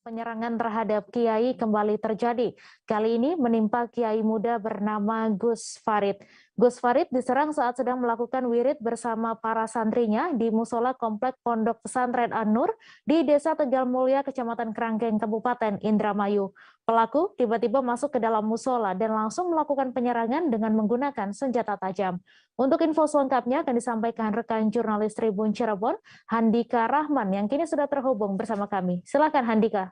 Penyerangan terhadap Kiai kembali terjadi. Kali ini menimpa Kiai muda bernama Gus Farid. Gus Farid diserang saat sedang melakukan wirid bersama para santrinya di musola komplek Pondok Pesantren An-Nur di Desa Tegal Mulia, Kecamatan Kerangkeng, Kabupaten Indramayu. Pelaku tiba-tiba masuk ke dalam musola dan langsung melakukan penyerangan dengan menggunakan senjata tajam. Untuk info selengkapnya akan disampaikan rekan jurnalis Tribun Cirebon, Handika Rahman, yang kini sudah terhubung bersama kami. Silakan Handika.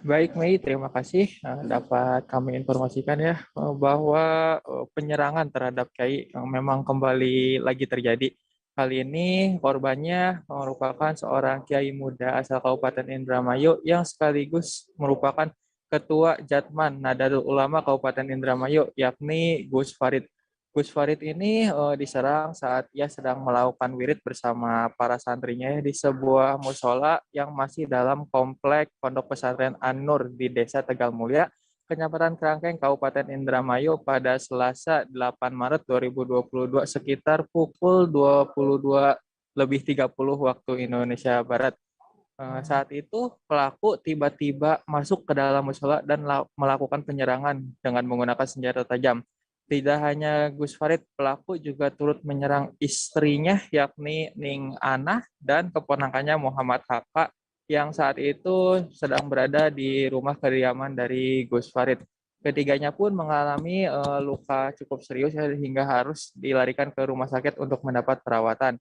Baik Mei, terima kasih. Dapat kami informasikan ya bahwa penyerangan terhadap Kiai memang kembali lagi terjadi. Kali ini korbannya merupakan seorang Kiai muda asal Kabupaten Indramayu yang sekaligus merupakan Ketua Jatman Nahdlatul Ulama Kabupaten Indramayu, yakni Gus Farid. Gus Farid ini diserang saat ia sedang melakukan wirid bersama para santrinya di sebuah musola yang masih dalam komplek Pondok Pesantren An-Nur di Desa Tegal Mulia, Kecamatan Kerangkeng, Kabupaten Indramayu pada Selasa 8 Maret 2022 sekitar pukul 22:30 waktu Indonesia Barat. Saat itu pelaku tiba-tiba masuk ke dalam musola dan melakukan penyerangan dengan menggunakan senjata tajam. Tidak hanya Gus Farid, pelaku juga turut menyerang istrinya yakni Ning Anah dan keponakannya Muhammad Haka yang saat itu sedang berada di rumah kediaman dari Gus Farid. Ketiganya pun mengalami luka cukup serius hingga harus dilarikan ke rumah sakit untuk mendapat perawatan.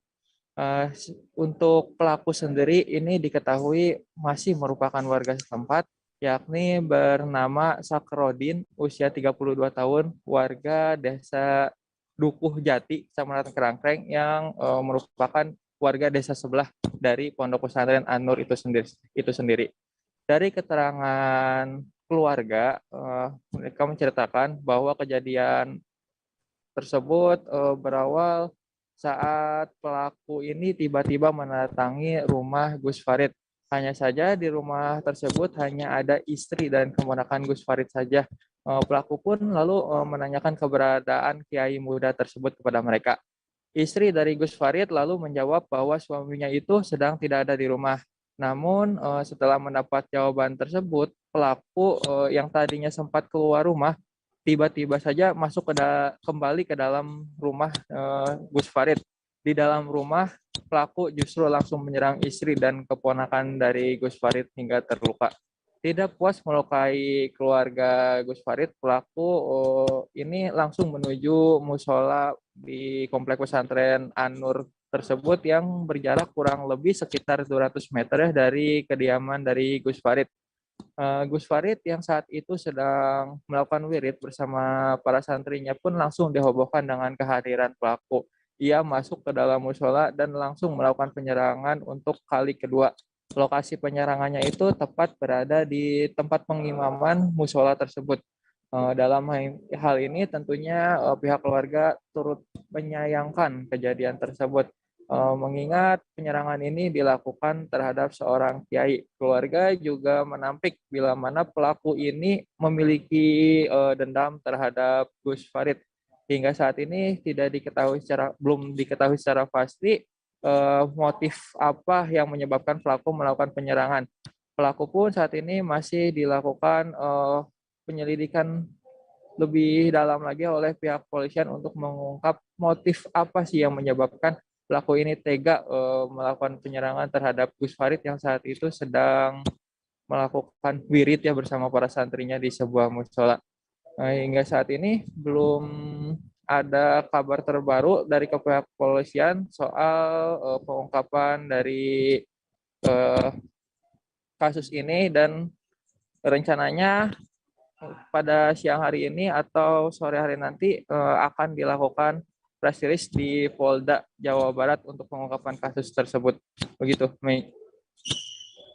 Untuk pelaku sendiri ini diketahui masih merupakan warga setempat, yakni bernama Sakrodin, usia 32 tahun, warga desa Dukuh Jati, Kecamatan Kerangkeng, yang merupakan warga desa sebelah dari Pondok Pesantren An-Nur itu sendiri. Dari keterangan keluarga, mereka menceritakan bahwa kejadian tersebut berawal saat pelaku ini tiba-tiba mendatangi rumah Gus Farid. Hanya saja di rumah tersebut hanya ada istri dan keponakan Gus Farid saja. Pelaku pun lalu menanyakan keberadaan Kiai muda tersebut kepada mereka. Istri dari Gus Farid lalu menjawab bahwa suaminya itu sedang tidak ada di rumah. Namun setelah mendapat jawaban tersebut, pelaku yang tadinya sempat keluar rumah tiba-tiba saja masuk kembali ke dalam rumah Gus Farid. Di dalam rumah, pelaku justru langsung menyerang istri dan keponakan dari Gus Farid hingga terluka. Tidak puas melukai keluarga Gus Farid, pelaku ini langsung menuju musola di komplek pesantren An-Nur tersebut yang berjarak kurang lebih sekitar 200 meter dari kediaman dari Gus Farid. Gus Farid yang saat itu sedang melakukan wirid bersama para santrinya pun langsung dihebohkan dengan kehadiran pelaku. Ia masuk ke dalam musola dan langsung melakukan penyerangan untuk kali kedua. Lokasi penyerangannya itu tepat berada di tempat pengimaman musola tersebut. Dalam hal ini tentunya pihak keluarga turut menyayangkan kejadian tersebut. Mengingat penyerangan ini dilakukan terhadap seorang kiai. Keluarga juga menampik bila mana pelaku ini memiliki dendam terhadap Gus Farid. Hingga saat ini belum diketahui secara pasti motif apa yang menyebabkan pelaku melakukan penyerangan. Pelaku pun saat ini masih dilakukan penyelidikan lebih dalam lagi oleh pihak kepolisian untuk mengungkap motif apa sih yang menyebabkan pelaku ini tega melakukan penyerangan terhadap Gus Farid yang saat itu sedang melakukan wirid ya bersama para santrinya di sebuah musola. Hingga saat ini belum ada kabar terbaru dari pihak kepolisian soal pengungkapan dari kasus ini dan rencananya pada siang hari ini atau sore hari nanti akan dilakukan press release di Polda Jawa Barat untuk pengungkapan kasus tersebut. Begitu, Mei.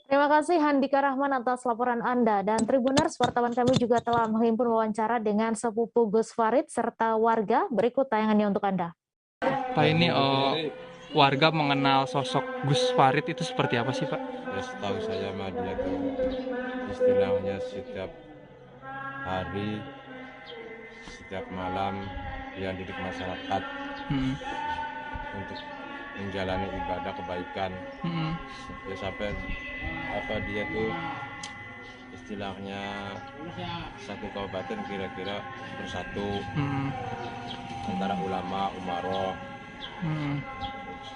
Terima kasih Handika Rahman atas laporan Anda. Dan Tribuners, wartawan kami juga telah menghimpun wawancara dengan sepupu Gus Farid serta warga. Berikut tayangannya untuk Anda. Pak, ini warga mengenal sosok Gus Farid itu seperti apa sih, Pak? Ya, setahu saya mah dia tuh istilahnya setiap hari, setiap malam dia didik masyarakat Hmm. untuk menjalani ibadah kebaikan. Hmm. Ya sampai dia tuh istilahnya satu kabupaten kira-kira bersatu Hmm. antara ulama umaroh, Hmm.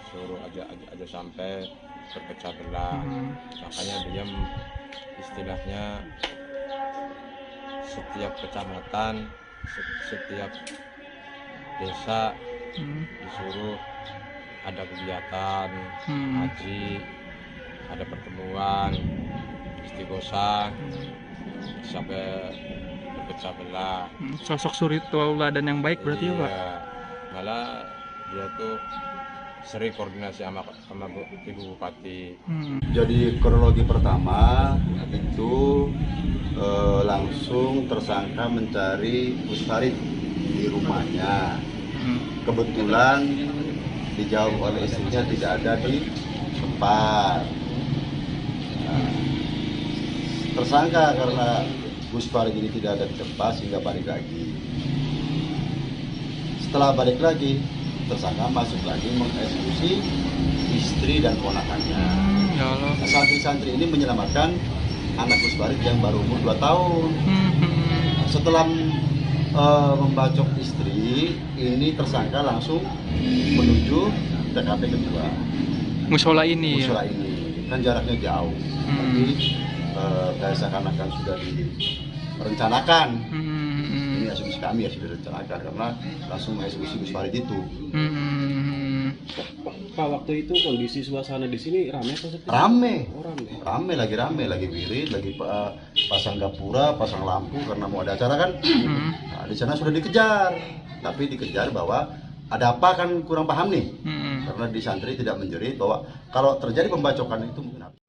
suruh aja sampai berpecah belah. Hmm. Makanya dia istilahnya setiap kecamatan, setiap desa Hmm. disuruh ada kegiatan Hmm. haji, ada pertemuan istighosah sampai berpecah belah. Sosok suri tauladan yang baik berarti ya Pak? Iya, malah dia tuh sering koordinasi sama Ibu Bupati. Hmm. Jadi kronologi pertama itu langsung tersangka mencari Gus Farid di rumahnya. Hmm. Kebetulan dijawab oleh istrinya tidak ada di tempat. Nah, tersangka karena Gus Farid ini tidak ada di tempat sehingga balik lagi. Setelah balik lagi, tersangka masuk lagi mengeksekusi istri dan ponakannya. Ya Allah. Nah, santri-santri ini menyelamatkan anak Gus Farid yang baru umur 2 tahun. Hmm. Setelah membacok istri, ini tersangka langsung menuju TKP kedua. Musola ini ya. Musola ini kan jaraknya jauh, tapi kayak seakan-akan sudah direncanakan. Ini asumsi kami ya sudah direncanakan karena langsung mengeksekusi Gus Farid itu. Pak, waktu itu kondisi suasana di sini ramai apa sepi? Rame, Oh, rame, lagi wirid, lagi pasang gapura, pasang lampu karena mau ada acara kan. Nah, di sana sudah dikejar, tapi dikejar bahwa ada apa kan kurang paham nih, karena di santri tidak menjerit bahwa kalau terjadi pembacokan itu mungkin apa.